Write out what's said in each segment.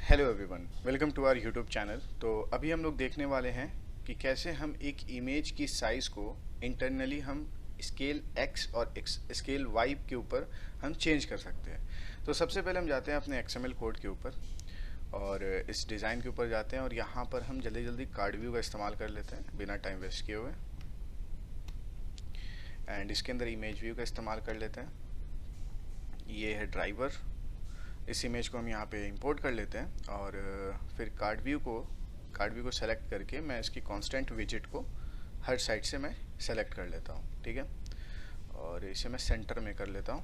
Hello everyone, welcome to our YouTube channel. तो अभी हम लोग देखने वाले हैं कि कैसे हम एक इमेज की साइज़ को इंटरनली हम स्केल x और स्केल y के ऊपर हम चेंज कर सकते हैं। तो सबसे पहले हम जाते हैं अपने XML कोड के ऊपर और इस डिज़ाइन के ऊपर जाते हैं और यहाँ पर हम जल्दी जल्दी कार्ड व्यू का इस्तेमाल कर लेते हैं बिना टाइम वेस्ट किए हुए। एंड इसके अंदर इमेज व्यू का इस्तेमाल कर लेते हैं। ये है ड्राइवर। इस इमेज को हम यहाँ पे इंपोर्ट कर लेते हैं और फिर कार्ड व्यू को सेलेक्ट करके मैं इसकी कांस्टेंट विजिट को हर साइड से मैं सेलेक्ट कर लेता हूँ, ठीक है। और इसे मैं सेंटर में कर लेता हूँ।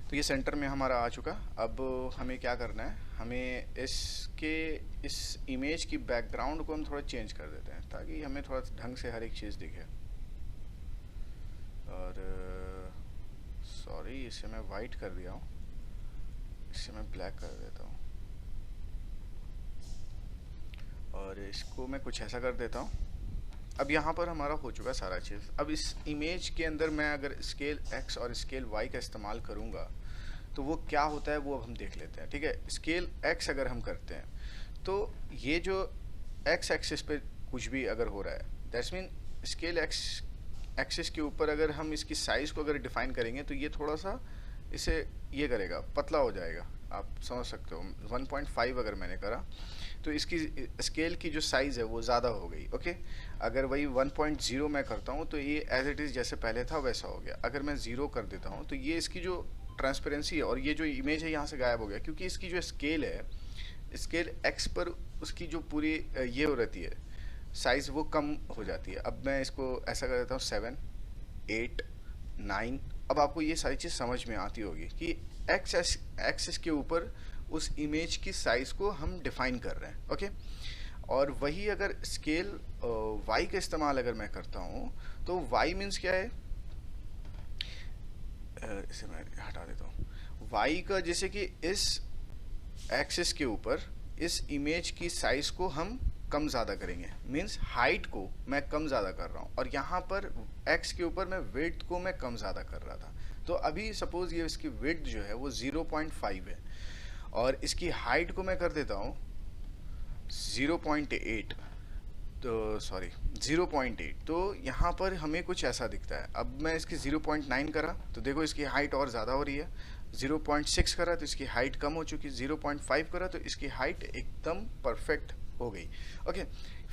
तो ये सेंटर में हमारा आ चुका। अब हमें क्या करना है, हमें इस इमेज की बैकग्राउंड को हम थोड़ा चेंज कर देते हैं ताकि हमें थोड़ा ढंग से हर एक चीज़ दिखे। और सॉरी, इसे मैं वाइट कर दिया हूँ, इसे मैं ब्लैक कर देता हूँ और इसको मैं कुछ ऐसा कर देता हूँ। अब यहाँ पर हमारा हो चुका सारा चीज़। अब इस इमेज के अंदर मैं अगर स्केल x और स्केल y का इस्तेमाल करूँगा तो वो क्या होता है वो अब हम देख लेते हैं, ठीक है। स्केल x अगर हम करते हैं तो ये जो x एक्सिस पे कुछ भी अगर हो रहा है, that's mean scale x axis के ऊपर अगर हम इसकी साइज़ को अगर डिफ़ाइन करेंगे तो ये थोड़ा सा इसे ये करेगा, पतला हो जाएगा। आप समझ सकते हो 1.5 अगर मैंने करा तो इसकी स्केल की जो साइज़ है वो ज़्यादा हो गई, ओके। अगर वही 1.0 मैं करता हूँ तो ये एज इट इज़ जैसे पहले था वैसा हो गया। अगर मैं 0 कर देता हूँ तो ये इसकी जो ट्रांसपेरेंसी है और ये जो इमेज है यहाँ से गायब हो गया, क्योंकि इसकी जो स्केल है, स्केल x पर उसकी जो पूरी ये हो रहती है साइज़ वो कम हो जाती है। अब मैं इसको ऐसा कर देता हूँ 7, 8, 9। अब आपको ये सारी चीज़ समझ में आती होगी कि एक्सिस के ऊपर उस इमेज की साइज़ को हम डिफ़ाइन कर रहे हैं, ओके। और वही अगर स्केल y का इस्तेमाल अगर मैं करता हूँ तो y मीन्स क्या है, इसे मैं हटा देता हूँ। y का जैसे कि इस एक्सिस के ऊपर इस इमेज की साइज़ को हम कम ज़्यादा करेंगे, मीन्स हाइट को मैं कम ज़्यादा कर रहा हूँ और यहाँ पर x के ऊपर मैं विड्थ को मैं कम ज़्यादा कर रहा था। तो अभी सपोज़ ये इसकी विड्थ जो है वो 0.5 है और इसकी हाइट को मैं कर देता हूँ 0.8, तो सॉरी 0.8। तो यहाँ पर हमें कुछ ऐसा दिखता है। अब मैं इसकी 0.9 करा तो देखो इसकी हाइट और ज़्यादा हो रही है। 0.6 करा तो इसकी हाइट कम हो चुकी है। 0.5 करा तो इसकी हाइट एकदम परफेक्ट हो गई, ओके।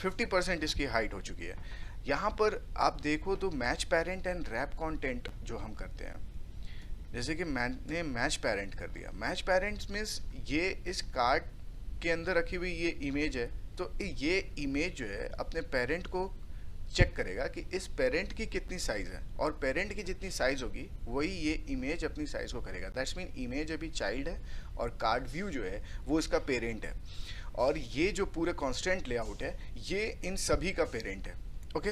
50% इसकी हाइट हो चुकी है। यहाँ पर आप देखो तो match parent and wrap content जो हम करते हैं, जैसे कि मैंने मैच पेरेंट कर दिया। मैच पेरेंट्स मीन्स ये इस कार्ड के अंदर रखी हुई ये इमेज है, तो ये इमेज जो है अपने पेरेंट को चेक करेगा कि इस पेरेंट की कितनी साइज़ है और पेरेंट की जितनी साइज़ होगी वही ये इमेज अपनी साइज़ को करेगा। दैट्स मीन इमेज अभी चाइल्ड है और कार्ड व्यू जो है वो इसका पेरेंट है और ये जो पूरे कांस्टेंट लेआउट है ये इन सभी का पेरेंट है, ओके।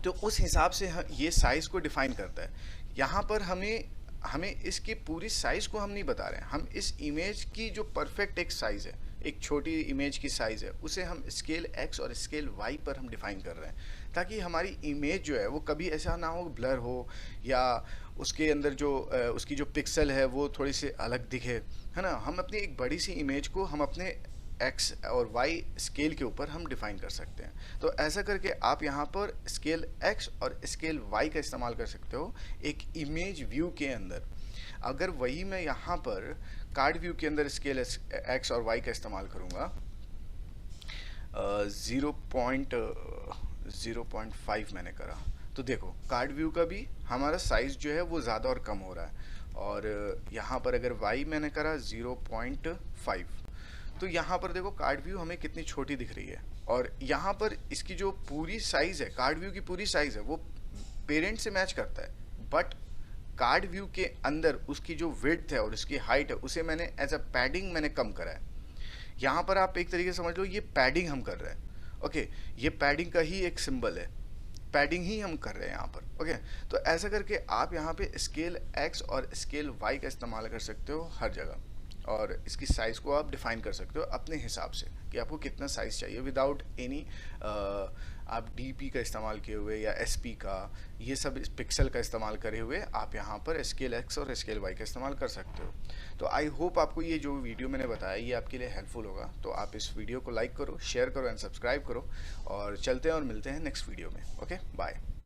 तो उस हिसाब से ये साइज़ को डिफ़ाइन करता है। यहाँ पर हमें इसकी पूरी साइज़ को हम नहीं बता रहे हैं, हम इस इमेज की जो परफेक्ट एक साइज़ है, एक छोटी इमेज की साइज़ है, उसे हम स्केल x और स्केल y पर हम डिफ़ाइन कर रहे हैं ताकि हमारी इमेज जो है वो कभी ऐसा ना हो ब्लर हो या उसके अंदर जो उसकी जो पिक्सल है वो थोड़ी सी अलग दिखे, है ना। हम अपनी एक बड़ी सी इमेज को हम अपने x और y स्केल के ऊपर हम डिफ़ाइन कर सकते हैं। तो ऐसा करके आप यहाँ पर स्केल x और स्केल y का इस्तेमाल कर सकते हो एक इमेज व्यू के अंदर। अगर वही मैं यहाँ पर कार्ड व्यू के अंदर स्केल x और y का इस्तेमाल करूँगा, 0.5 मैंने करा तो देखो कार्ड व्यू का भी हमारा साइज़ जो है वो ज़्यादा और कम हो रहा है। और यहाँ पर अगर y मैंने करा 0.5 तो यहाँ पर देखो कार्ड व्यू हमें कितनी छोटी दिख रही है और यहाँ पर इसकी जो पूरी साइज़ है, कार्ड व्यू की पूरी साइज़ है वो पेरेंट से मैच करता है, बट कार्ड व्यू के अंदर उसकी जो विड्थ है और उसकी हाइट है उसे मैंने एज अ पैडिंग मैंने कम करा है। यहाँ पर आप एक तरीके से समझ लो ये पैडिंग हम कर रहे हैं, ओके। ये पैडिंग का ही एक सिंबल है, पैडिंग ही हम कर रहे हैं यहाँ पर, ओके। तो ऐसा करके आप यहाँ पे स्केल x और स्केल y का इस्तेमाल कर सकते हो हर जगह। और इसकी साइज़ को आप डिफ़ाइन कर सकते हो अपने हिसाब से कि आपको कितना साइज़ चाहिए, विदाउट एनी आप डीपी का इस्तेमाल किए हुए या एसपी का, ये सब इस पिक्सल का इस्तेमाल करे हुए आप यहाँ पर स्केल एक्स और स्केल वाई का इस्तेमाल कर सकते हो। तो आई होप आपको ये जो वीडियो मैंने बताया ये आपके लिए हेल्पफुल होगा। तो आप इस वीडियो को लाइक करो, शेयर करो एंड सब्सक्राइब करो, और चलते हैं और मिलते हैं नेक्स्ट वीडियो में। Okay, bye.